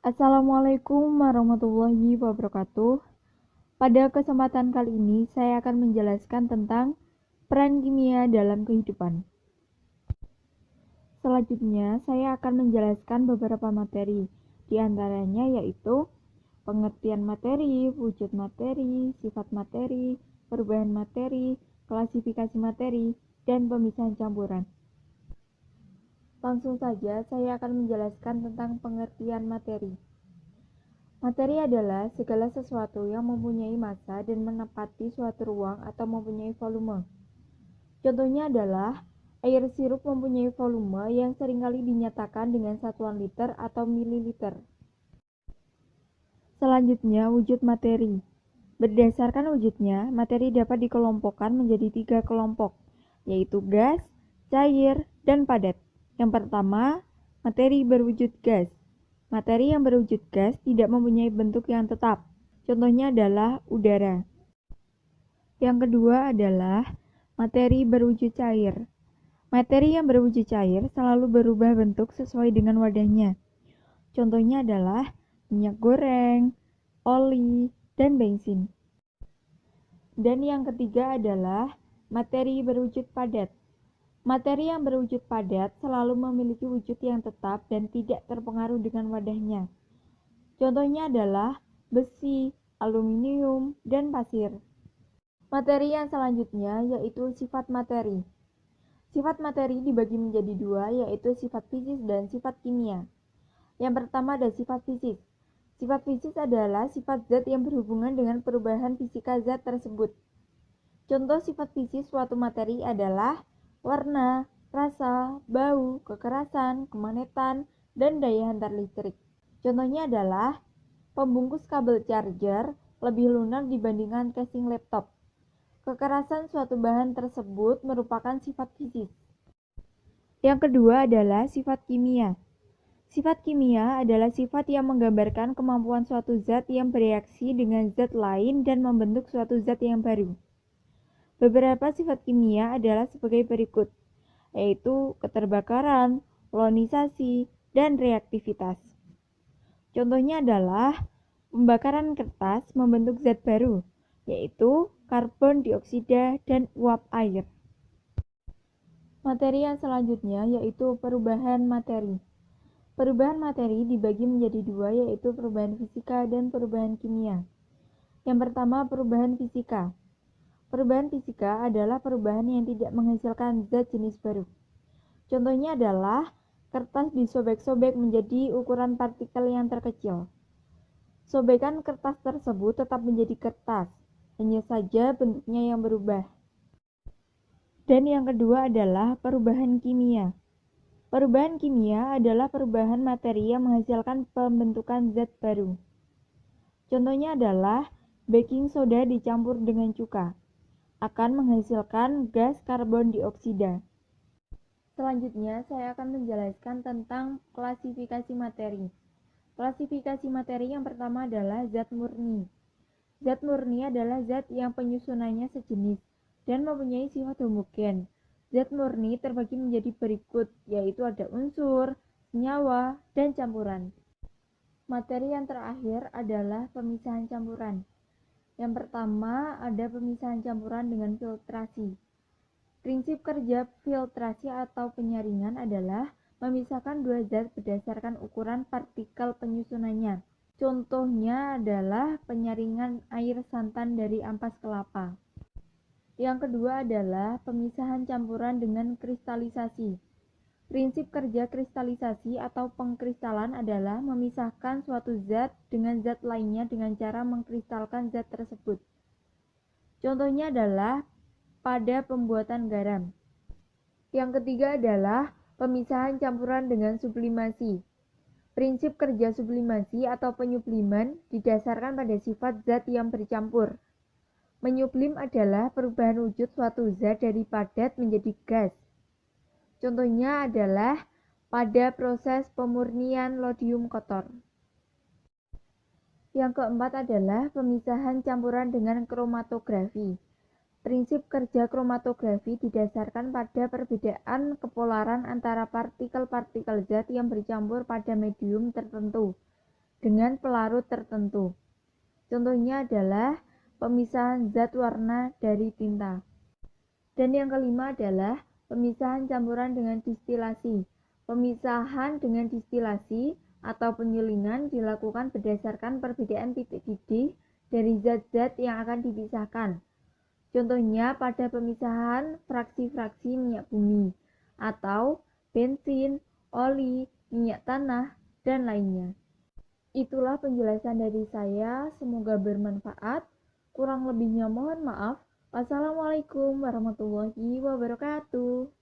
Assalamualaikum warahmatullahi wabarakatuh. Pada kesempatan kali ini, saya akan menjelaskan tentang peran kimia dalam kehidupan. Selanjutnya, saya akan menjelaskan beberapa materi, di antaranya yaitu pengertian materi, wujud materi, sifat materi, perubahan materi, klasifikasi materi, dan pemisahan campuran. Langsung saja, saya akan menjelaskan tentang pengertian materi. Materi adalah segala sesuatu yang mempunyai massa dan menempati suatu ruang atau mempunyai volume. Contohnya adalah air sirup mempunyai volume yang seringkali dinyatakan dengan satuan liter atau mililiter. Selanjutnya, wujud materi. Berdasarkan wujudnya, materi dapat dikelompokkan menjadi 3 kelompok, yaitu gas, cair, dan padat. Yang pertama, materi berwujud gas. Materi yang berwujud gas tidak mempunyai bentuk yang tetap. Contohnya adalah udara. Yang kedua adalah materi berwujud cair. Materi yang berwujud cair selalu berubah bentuk sesuai dengan wadahnya. Contohnya adalah minyak goreng, oli, dan bensin. Dan yang ketiga adalah materi berwujud padat. Materi yang berwujud padat selalu memiliki wujud yang tetap dan tidak terpengaruh dengan wadahnya. Contohnya adalah besi, aluminium, dan pasir. Materi yang selanjutnya yaitu sifat materi. Sifat materi dibagi menjadi dua, yaitu sifat fisik dan sifat kimia. Yang pertama ada sifat fisik. Sifat fisik adalah sifat zat yang berhubungan dengan perubahan fisika zat tersebut. Contoh sifat fisik suatu materi adalah warna, rasa, bau, kekerasan, kemagnetan, dan daya hantar listrik. Contohnya adalah pembungkus kabel charger lebih lunak dibandingkan casing laptop. Kekerasan suatu bahan tersebut merupakan sifat fisik. Yang kedua adalah sifat kimia. Sifat kimia adalah sifat yang menggambarkan kemampuan suatu zat yang bereaksi dengan zat lain dan membentuk suatu zat yang baru. Beberapa sifat kimia adalah sebagai berikut, yaitu keterbakaran, ionisasi, dan reaktivitas. Contohnya adalah pembakaran kertas membentuk zat baru, yaitu karbon dioksida dan uap air. Materi yang selanjutnya yaitu perubahan materi. Perubahan materi dibagi menjadi dua, yaitu perubahan fisika dan perubahan kimia. Yang pertama, perubahan fisika. Perubahan fisika adalah perubahan yang tidak menghasilkan zat jenis baru. Contohnya adalah kertas disobek-sobek menjadi ukuran partikel yang terkecil. Sobekan kertas tersebut tetap menjadi kertas, hanya saja bentuknya yang berubah. Dan yang kedua adalah perubahan kimia. Perubahan kimia adalah perubahan materi yang menghasilkan pembentukan zat baru. Contohnya adalah baking soda dicampur dengan cuka, akan menghasilkan gas karbon dioksida. Selanjutnya, saya akan menjelaskan tentang klasifikasi materi. Klasifikasi materi yang pertama adalah zat murni. Zat murni adalah zat yang penyusunannya sejenis dan mempunyai sifat homogen. Zat murni terbagi menjadi berikut, yaitu ada unsur, senyawa, dan campuran. Materi yang terakhir adalah pemisahan campuran. Yang pertama ada pemisahan campuran dengan filtrasi. Prinsip kerja filtrasi atau penyaringan adalah memisahkan dua zat berdasarkan ukuran partikel penyusunannya. Contohnya adalah penyaringan air santan dari ampas kelapa. Yang kedua adalah pemisahan campuran dengan kristalisasi. Prinsip kerja kristalisasi atau pengkristalan adalah memisahkan suatu zat dengan zat lainnya dengan cara mengkristalkan zat tersebut. Contohnya adalah pada pembuatan garam. Yang ketiga adalah pemisahan campuran dengan sublimasi. Prinsip kerja sublimasi atau penyubliman didasarkan pada sifat zat yang bercampur. Menyublim adalah perubahan wujud suatu zat dari padat menjadi gas. Contohnya adalah pada proses pemurnian lodium kotor. Yang keempat adalah pemisahan campuran dengan kromatografi. Prinsip kerja kromatografi didasarkan pada perbedaan kepolaran antara partikel-partikel zat yang bercampur pada medium tertentu. dengan pelarut tertentu. Contohnya adalah pemisahan zat warna dari tinta. Dan yang kelima adalah pemisahan campuran dengan distilasi. Pemisahan dengan distilasi atau penyulingan dilakukan berdasarkan perbedaan titik didih dari zat-zat yang akan dipisahkan. Contohnya pada pemisahan fraksi-fraksi minyak bumi atau bensin, oli, minyak tanah, dan lainnya. Itulah penjelasan dari saya, semoga bermanfaat. Kurang lebihnya mohon maaf. Wassalamualaikum warahmatullahi wabarakatuh.